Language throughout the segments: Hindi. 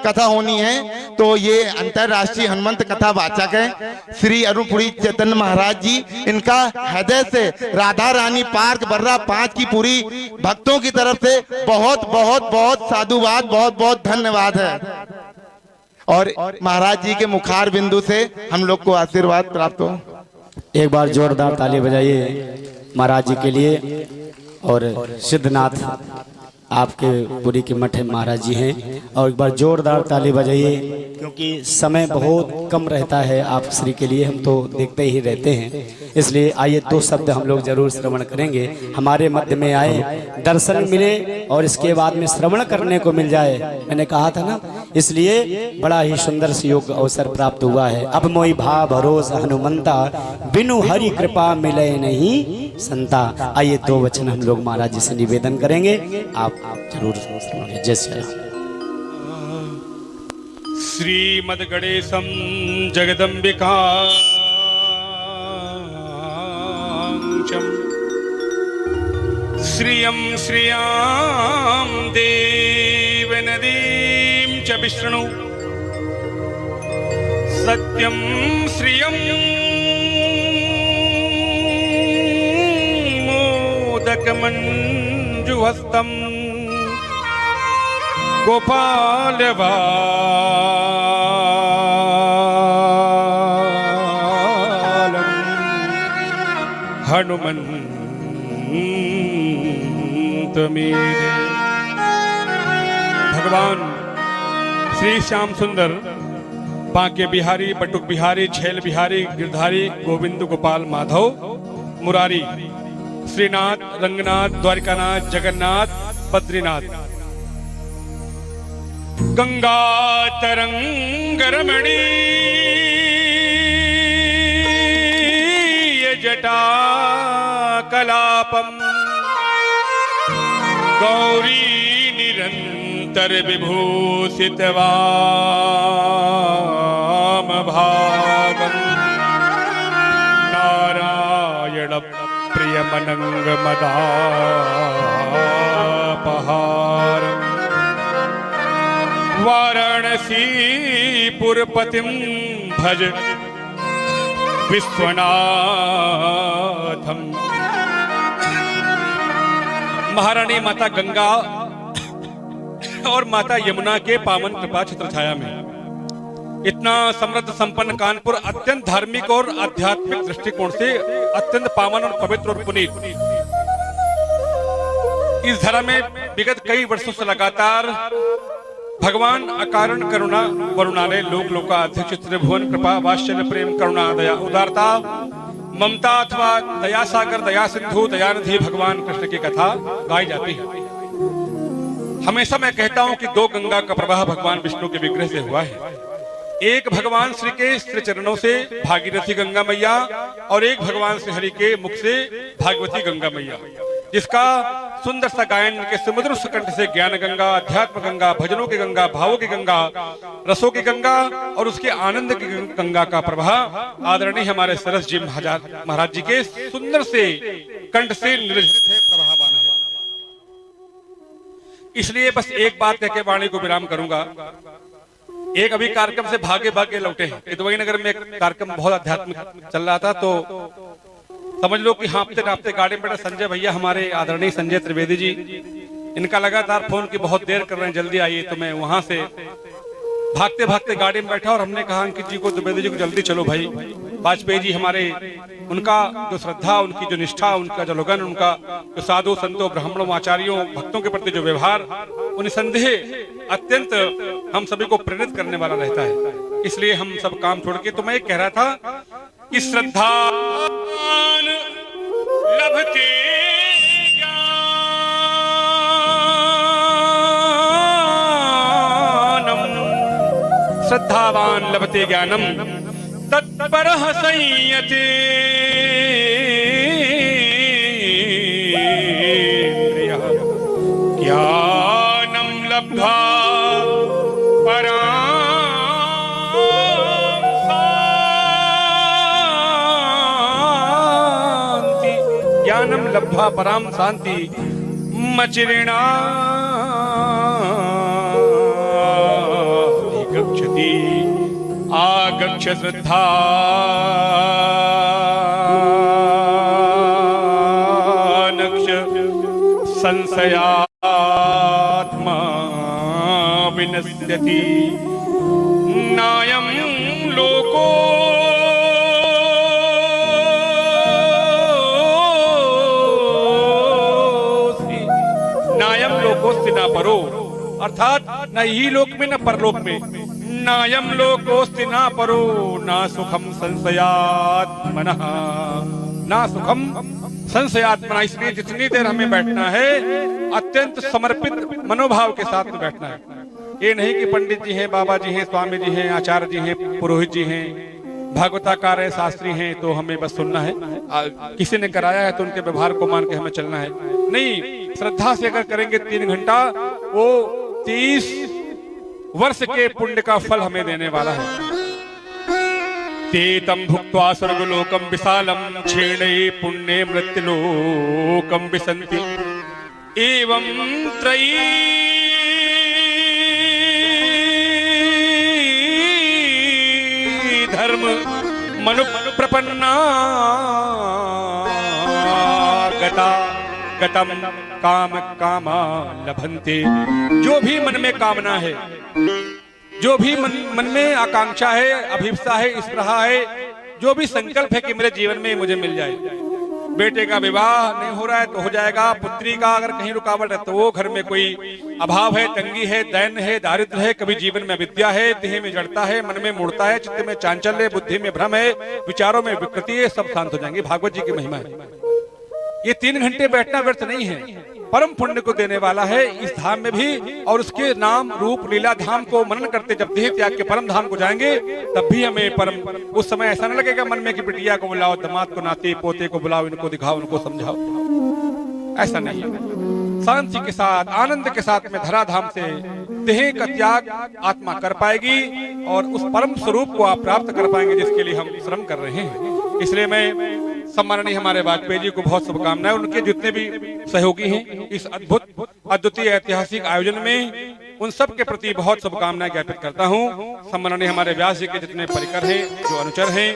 कथा होनी है। तो ये अंतरराष्ट्रीय हनुमंत कथा वाचक है श्री अरुणपुरी चैतन्य महाराज जी। इनका हृदय से राधा रानी पार्क बर्रा 5 की पूरी भक्तों की तरफ से बहुत बहुत बहुत साधुवाद, बहुत बहुत धन्यवाद है। और महाराज जी के मुखार बिंदु से हम लोग को आशीर्वाद प्राप्त हो। एक बार जोरदार ताली बजाइए महाराज जी के लिए। और सिद्धनाथ आपके पुरी के मठ महाराज जी हैं, और एक बार जोरदार ताली बजाइए क्योंकि समय बहुत कम रहता है आप श्री के लिए, हम तो देखते ही रहते हैं। इसलिए आइए 2 शब्द हम लोग जरूर श्रवण करेंगे। हमारे मध्य में आए, दर्शन मिले और इसके बाद में श्रवण करने को मिल जाए, मैंने कहा था ना, इसलिए बड़ा ही सुंदर योग अवसर प्राप्त हुआ है। अब मोई भाव भरोसा हनुमंता, बिनु हरि कृपा मिले नहीं संता। आइए 2 वचन हम लोग महाराज जी से निवेदन करेंगे, आप जरूर सुनिए। जय श्री राम। श्रीमद् गणेशं जगदम्बिका श्रियं श्रियां देव नदीं च विष्णु सत्यं श्रियं मोदकमञ्जुहस्तं गोपालवालम् हनुमन्तमीरे। भगवान श्री श्याम सुंदर, बांके बिहारी, बटुक बिहारी, छेल बिहारी, गिरधारी, गोविंद गोपाल माधव मुरारी, श्रीनाथ, रंगनाथ, द्वारिकानाथ, जगन्नाथ, बद्रीनाथ, गंगा तरंग रमणीय जटा कलापम, गौरी निरंतर विभूषित वाम भागम, नारायण प्रियमनंग मदापहारम, वाराणसी पुरपतिं भज विश्वनाथम। महारानी माता गंगा और माता यमुना के पावन कृपा छत्र छाया में इतना समृद्ध संपन्न कानपुर अत्यंत धार्मिक और आध्यात्मिक दृष्टिकोण से अत्यंत पावन और पवित्र और पुनीत, इस धरा में विगत कई वर्षों से लगातार भगवान अकारण करुणा वरुणालय लोक लोकाध्यक्ष त्रिभुवन कृपा वात्सल्य प्रेम करुणा दया उदारता ममता अथवा दया सागर दया सिंधु दयानिधि भगवान कृष्ण की कथा गाई जाती है। हमेशा मैं कहता हूं कि 2 गंगा का प्रवाह भगवान विष्णु के विग्रह से हुआ है। एक भगवान श्री के श्री चरणों से भागीरथी गंगा मैया और एक भगवान श्री हरि के मुख से भागवती गंगा मैया, जिसका सुंदर सा गायन के सुमधुर सुकंठ से ज्ञान गंगा, अध्यात्म गंगा, भजनों की गंगा, भावों की गंगा, रसों की गंगा और उसके आनंद की गंगा का प्रवाह आदरणीय हमारे सरस जी महाराज जी के सुंदर से कंठ से निर्झरित है, प्रवाहवान है। इसलिए बस एक बात कह के वाणी को विराम करूंगा। एक अभी कार्यक्रम से भागे भागे लौटे हैं। इदवई नगर में एक कार्यक्रम बहुत आध्यात्मिक चल रहा था, तो समझ लो कि हाँपते नापते गाड़ी में बैठे संजय भैया, हमारे आदरणीय संजय त्रिवेदी जी, इनका लगातार फोन की बहुत देर कर रहे हैं, जल्दी आइए। तो मैं वहां से भागते भागते गाड़ी में बैठा और हमने कहा अंकित जी को, त्रिवेदी जी को, जल्दी चलो भाई। वाजपेयी जी हमारे, उनका जो श्रद्धा, उनकी जो निष्ठा, उनका जो लगन, उनका जो साधु संतों ब्राह्मणों आचार्यों भक्तों के प्रति जो व्यवहार, निसंदेह अत्यंत हम सभी को प्रेरित करने वाला रहता है। इसलिए हम सब काम छोड़ के, तो मैं कह रहा था कि श्रद्धा लभते ज्ञानम, श्रद्धावान लभते ज्ञानम तत्परः संयते ज्ञानम लब्ध्वा परां शांति, ज्ञानम लब्ध्वा परां शांति मचिरिणा गच्छ श्रद्धा नक्ष संशयात्मा विनश्यति नायं लोको नायम लोकोस्ति न परो, अर्थात न ही लोक में न परलोक में। नायम लोकोस्ति न परो न सुखम संशयात्मनः, न सुखम संशयात्मना। इसलिए जितनी देर हमें बैठना है अत्यंत समर्पित मनोभाव के साथ में बैठना है। ये नहीं कि पंडित जी हैं, बाबा जी हैं, स्वामी जी हैं, आचार्य जी हैं, पुरोहित जी हैं, भागवताकार है, शास्त्री हैं, तो हमें बस सुनना है। किसी ने कराया है तो उनके व्यवहार को मान के हमें चलना है। नहीं, श्रद्धा से अगर करेंगे 3 घंटा, वो 30 वर्ष के पुण्य का फल हमें देने वाला है। तेतम भुक्त्वा स्वर्गलोकम विशालम क्षीणे पुण्ये मृत्युलोकम विसन्ति एवं त्रयी धर्म मनु प्रपन्ना गतम काम कामा लभन्ते। जो भी मन में कामना है, जो भी मन में आकांक्षा है, अभिप्सा है, स्पृहा है, जो भी संकल्प है कि मेरे जीवन में मुझे मिल जाए। बेटे का विवाह नहीं हो रहा है तो हो जाएगा, पुत्री का अगर कहीं रुकावट है तो वो, घर में कोई अभाव है, तंगी है, दैन्य है, दारिद्र है, कभी जीवन में विद्या है, देह में जड़ता है, मन में मूढ़ता है, चित्त में चांचल्य, बुद्धि में भ्रम है, विचारों में विकृति है, सब शांत हो जाएंगे। भागवत जी की महिमा है। ये 3 घंटे बैठना व्यर्थ नहीं है, परम पुण्य को देने वाला है इस धाम में भी, और उसके नाम रूप लीला धाम को मनन करते जब देह त्याग के परम धाम को जाएंगे तब भी हमें परम, उस समय ऐसा न लगेगा मन में कि बिटिया को बुलाओ, दामाद को, नाते पोते को बुलाओ, इनको दिखाओ, उनको समझाओ। ऐसा नहीं, शांति के साथ, आनंद के साथ में धराधाम से देह का त्याग आत्मा कर पाएगी और उस परम स्वरूप को आप प्राप्त कर पाएंगे जिसके लिए हम श्रम कर रहे हैं। इसलिए मैं सम्माननीय हमारे वाजपेयी जी को बहुत शुभकामनाएं, उनके जितने भी सहयोगी हैं इस अद्भुत अद्वितीय ऐतिहासिक आयोजन में, उन सब के प्रति बहुत शुभकामनाएं ज्ञापित करता हूं। सम्माननीय हमारे व्यास जी के जितने परिकर हैं, जो अनुचर हैं,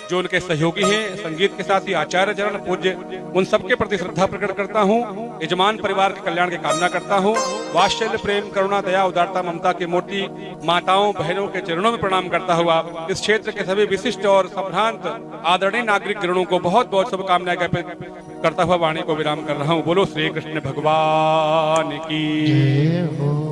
जो उनके सहयोगी हैं, संगीत के साथ ही आचार्य चरण पूज्य, उन सबके प्रति श्रद्धा प्रकट करता हूं। यजमान परिवार के कल्याण की कामना करता हूं। वात्सल्य, प्रेम, करुणा, दया, उदारता, ममता की मूर्ति माताओं बहनों के चरणों में प्रणाम करता हुआ इस क्षेत्र के सभी विशिष्ट और संभ्रांत आदरणीय नागरिक गणों को बहुत बहुत शुभकामनाएं ज्ञापित करता हुआ वाणी को विराम कर रहा हूं। बोलो श्री कृष्ण भगवान की।